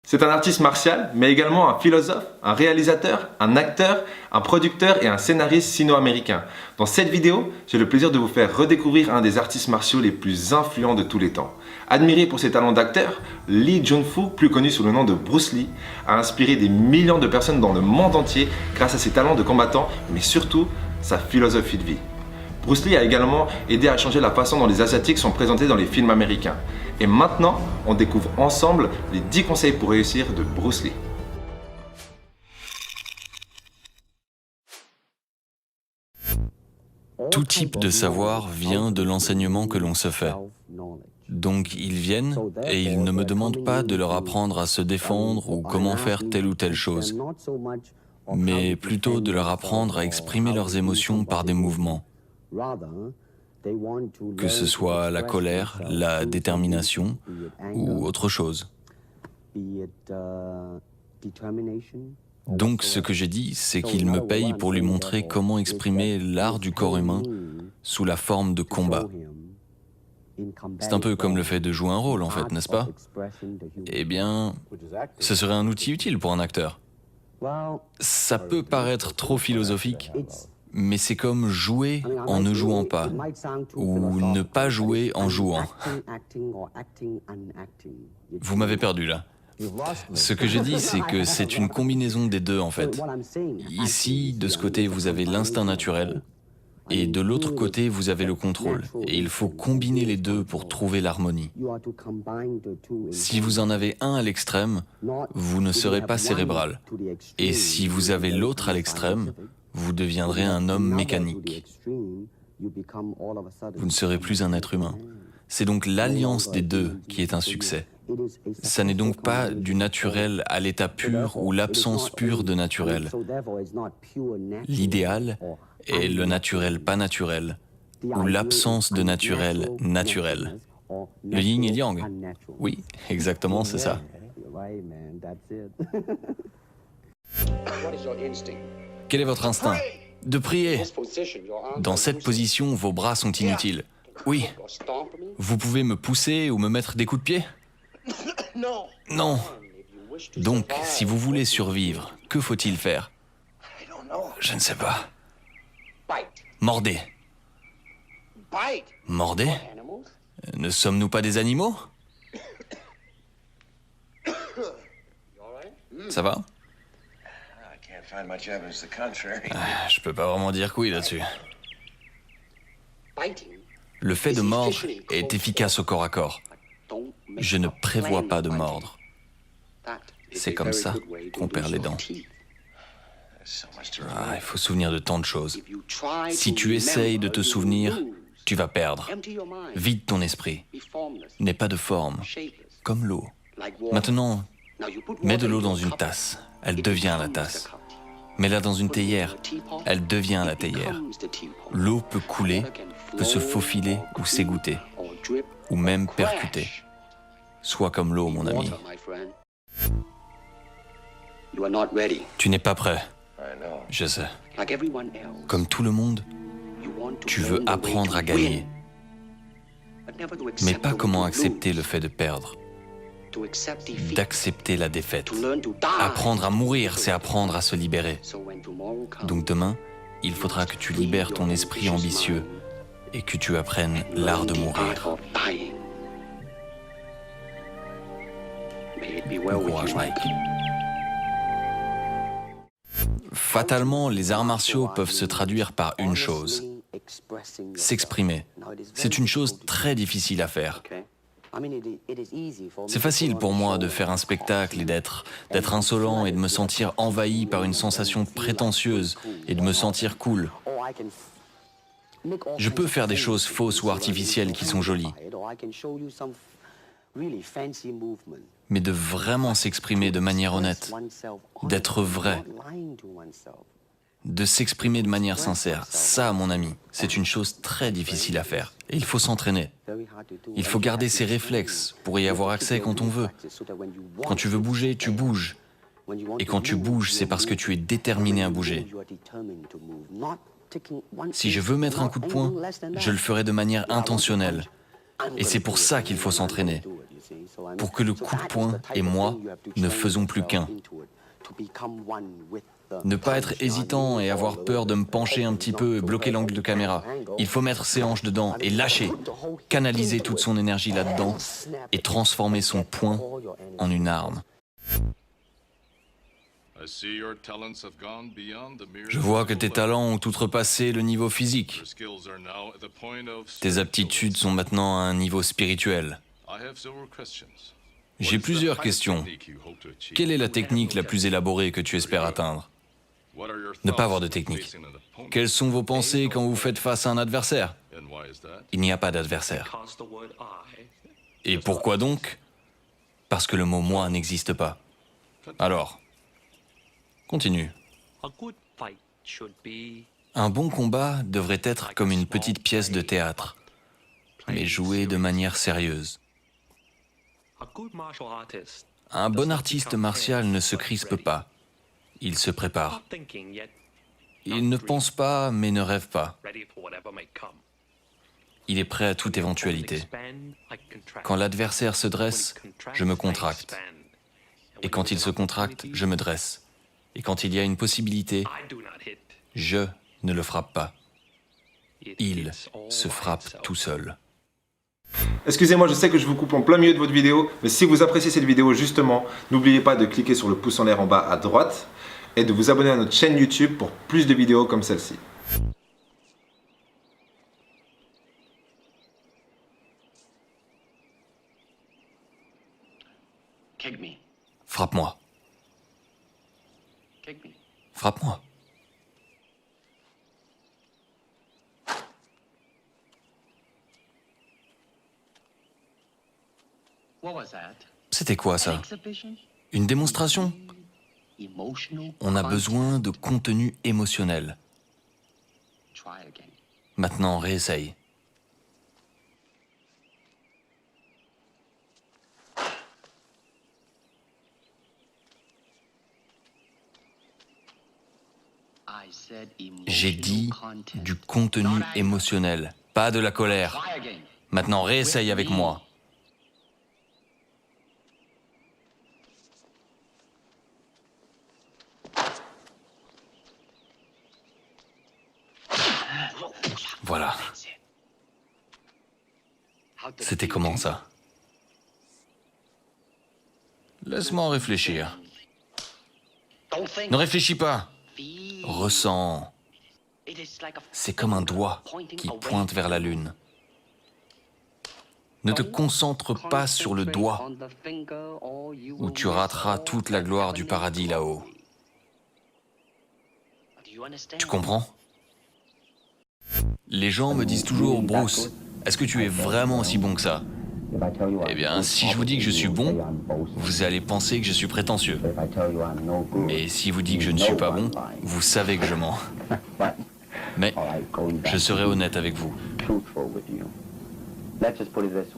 C'est un artiste martial, mais également un philosophe, un réalisateur, un acteur, un producteur et un scénariste sino-américain. Dans cette vidéo, j'ai le plaisir de vous faire redécouvrir un des artistes martiaux les plus influents de tous les temps. Admiré pour ses talents d'acteur, Lee Jun-Fu, plus connu sous le nom de Bruce Lee, a inspiré des millions de personnes dans le monde entier grâce à ses talents de combattant, mais surtout sa philosophie de vie. Bruce Lee a également aidé à changer la façon dont les Asiatiques sont présentés dans les films américains. Et maintenant, on découvre ensemble les 10 conseils pour réussir de Bruce Lee. Tout type de savoir vient de l'enseignement que l'on se fait. Donc ils viennent et ils ne me demandent pas de leur apprendre à se défendre ou comment faire telle ou telle chose, mais plutôt de leur apprendre à exprimer leurs émotions par des mouvements. Que ce soit la colère, la détermination ou autre chose. Donc ce que j'ai dit, c'est qu'il me paye pour lui montrer comment exprimer l'art du corps humain sous la forme de combat. C'est un peu comme le fait de jouer un rôle en fait, n'est-ce pas? Eh bien, ce serait un outil utile pour un acteur. Ça peut paraître trop philosophique, mais c'est comme jouer en ne jouant pas, ou ne pas jouer en jouant. Vous m'avez perdu là. Ce que je dis, c'est que c'est une combinaison des deux en fait. Ici, de ce côté, vous avez l'instinct naturel, et de l'autre côté, vous avez le contrôle. Et il faut combiner les deux pour trouver l'harmonie. Si vous en avez un à l'extrême, vous ne serez pas cérébral. Et si vous avez l'autre à l'extrême, vous deviendrez un homme mécanique. Vous ne serez plus un être humain. C'est donc l'alliance des deux qui est un succès. Ça n'est donc pas du naturel à l'état pur ou l'absence pure de naturel. L'idéal est le naturel pas naturel, ou l'absence de naturel naturel. Le yin et le yang. Oui, exactement, c'est ça. Quel est votre instinct? De prier. Dans cette position, vos bras sont inutiles. Oui. Vous pouvez me pousser ou me mettre des coups de pied? Non. Donc, si vous voulez survivre, que faut-il faire? Je ne sais pas. Mordez. Mordez? Ne sommes-nous pas des animaux? Ça va? Je peux pas vraiment dire que oui là-dessus. Le fait de mordre est efficace au corps à corps. Je ne prévois pas de mordre. C'est comme ça qu'on perd les dents. Il faut se souvenir de tant de choses. Si tu essayes de te souvenir, tu vas perdre. Vide ton esprit. N'aie pas de forme, comme l'eau. Maintenant, mets de l'eau dans une tasse. Elle devient la tasse. Mets-la dans une théière. Elle devient la théière. L'eau peut couler, peut se faufiler ou s'égoutter, ou même percuter. Sois comme l'eau, mon ami. Tu n'es pas prêt. Je sais. Comme tout le monde, tu veux apprendre à gagner. Mais pas comment accepter le fait de perdre. D'accepter la défaite. Apprendre à mourir, c'est apprendre à se libérer. Donc demain, il faudra que tu libères ton esprit ambitieux et que tu apprennes l'art de mourir. Bon courage, Mike. Fatalement, les arts martiaux peuvent se traduire par une chose. S'exprimer. C'est une chose très difficile à faire. C'est facile pour moi de faire un spectacle et d'être insolent et de me sentir envahi par une sensation prétentieuse et de me sentir cool. Je peux faire des choses fausses ou artificielles qui sont jolies. Mais de vraiment s'exprimer de manière honnête, d'être vrai, de s'exprimer de manière sincère, ça, mon ami, c'est une chose très difficile à faire. Et il faut s'entraîner. Il faut garder ses réflexes pour y avoir accès quand on veut. Quand tu veux bouger, tu bouges. Et quand tu bouges, c'est parce que tu es déterminé à bouger. Si je veux mettre un coup de poing, je le ferai de manière intentionnelle. Et c'est pour ça qu'il faut s'entraîner. Pour que le coup de poing et moi ne faisons plus qu'un. Ne pas être hésitant et avoir peur de me pencher un petit peu et bloquer l'angle de caméra. Il faut mettre ses hanches dedans et lâcher, canaliser toute son énergie là-dedans et transformer son poing en une arme. Je vois que tes talents ont outrepassé le niveau physique. Tes aptitudes sont maintenant à un niveau spirituel. J'ai plusieurs questions. Quelle est la technique la plus élaborée que tu espères atteindre? Ne pas avoir de technique. Quelles sont vos pensées quand vous faites face à un adversaire? Il n'y a pas d'adversaire. Et pourquoi donc? Parce que le mot « moi » n'existe pas. Alors, continue. Un bon combat devrait être comme une petite pièce de théâtre, mais jouée de manière sérieuse. Un bon artiste martial ne se crispe pas. Il se prépare. Il ne pense pas, mais ne rêve pas. Il est prêt à toute éventualité. Quand l'adversaire se dresse, je me contracte. Et quand il se contracte, je me dresse. Et quand il y a une possibilité, je ne le frappe pas. Il se frappe tout seul. Excusez-moi, je sais que je vous coupe en plein milieu de votre vidéo, mais si vous appréciez cette vidéo justement, n'oubliez pas de cliquer sur le pouce en l'air en bas à droite et de vous abonner à notre chaîne YouTube pour plus de vidéos comme celle-ci. Frappe-moi. Frappe-moi. C'était quoi ça? Une démonstration? On a besoin de contenu émotionnel. Maintenant, réessaye. J'ai dit du contenu émotionnel, pas de la colère. Maintenant, réessaye avec moi. Voilà. C'était comment ça? Laisse-moi réfléchir. Ne réfléchis pas. Ressens. C'est comme un doigt qui pointe vers la lune. Ne te concentre pas sur le doigt, ou tu rateras toute la gloire du paradis là-haut. Tu comprends? Les gens me disent toujours, Bruce, est-ce que tu es vraiment aussi bon que ça? Eh bien, si je vous dis que je suis bon, vous allez penser que je suis prétentieux. Et si vous dites que je ne suis pas bon, vous savez que je mens. Mais je serai honnête avec vous.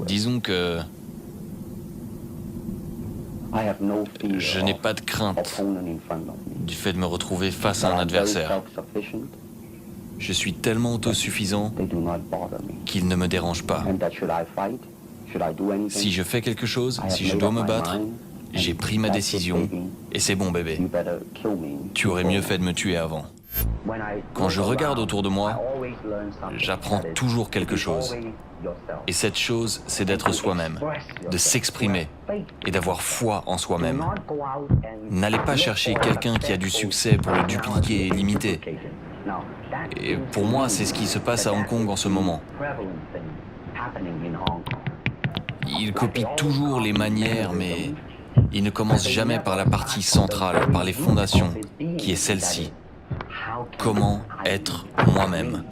Disons que je n'ai pas de crainte du fait de me retrouver face à un adversaire. Je suis tellement autosuffisant qu'il ne me dérange pas. Si je fais quelque chose, si je dois me battre, j'ai pris ma décision et c'est bon bébé. Tu aurais mieux fait de me tuer avant. Quand je regarde autour de moi, j'apprends toujours quelque chose. Et cette chose, c'est d'être soi-même, de s'exprimer et d'avoir foi en soi-même. N'allez pas chercher quelqu'un qui a du succès pour le dupliquer et l'imiter. Et pour moi, c'est ce qui se passe à Hong Kong en ce moment. Il copie toujours les manières, mais il ne commence jamais par la partie centrale, par les fondations, qui est celle-ci. Comment être moi-même?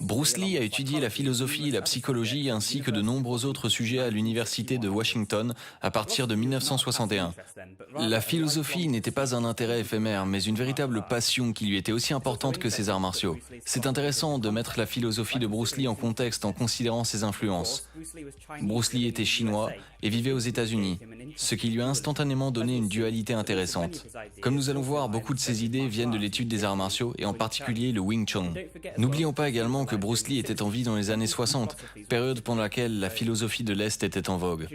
Bruce Lee a étudié la philosophie et la psychologie ainsi que de nombreux autres sujets à l'université de Washington à partir de 1961. La philosophie n'était pas un intérêt éphémère, mais une véritable passion qui lui était aussi importante que ses arts martiaux. C'est intéressant de mettre la philosophie de Bruce Lee en contexte en considérant ses influences. Bruce Lee était chinois et vivait aux États-Unis, ce qui lui a instantanément donné une dualité intéressante. Comme nous allons voir, beaucoup de ses idées viennent de l'étude des arts martiaux et en particulier le Wing Chun. N'oublions pas également que Bruce Lee était en vie dans les années 60, période pendant laquelle la philosophie de l'Est était en vogue.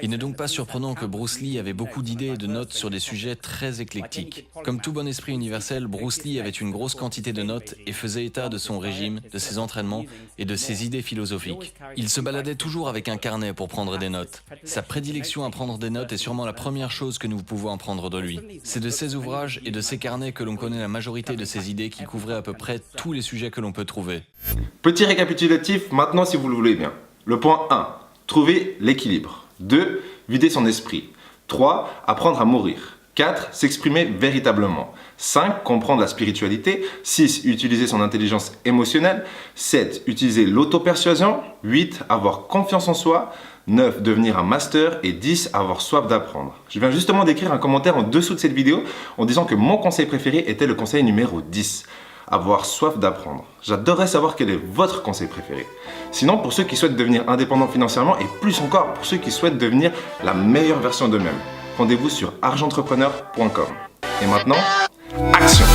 Il n'est donc pas surprenant que Bruce Lee avait beaucoup d'idées et de notes sur des sujets très éclectiques. Comme tout bon esprit universel, Bruce Lee avait une grosse quantité de notes et faisait état de son régime, de ses entraînements et de ses idées philosophiques. Il se baladait toujours avec un carnet pour prendre des notes. Sa prédilection à prendre des notes est sûrement la première chose que nous pouvons apprendre de lui. C'est de ses ouvrages et de ses carnets que l'on connaît la majorité de ses idées qui couvraient à peu près tous les sujets que l'on peut trouver. Petit récapitulatif maintenant si vous le voulez bien. Le point 1, trouver l'équilibre. 2, vider son esprit. 3, apprendre à mourir. 4, s'exprimer véritablement. 5, comprendre la spiritualité. 6, utiliser son intelligence émotionnelle. 7, utiliser l'auto-persuasion. 8, avoir confiance en soi. 9, devenir un master. Et 10, avoir soif d'apprendre. Je viens justement d'écrire un commentaire en dessous de cette vidéo en disant que mon conseil préféré était le conseil numéro 10. Avoir soif d'apprendre. J'adorerais savoir quel est votre conseil préféré. Sinon, pour ceux qui souhaitent devenir indépendants financièrement et plus encore pour ceux qui souhaitent devenir la meilleure version d'eux-mêmes, rendez-vous sur argentrepreneur.com. Et maintenant, action!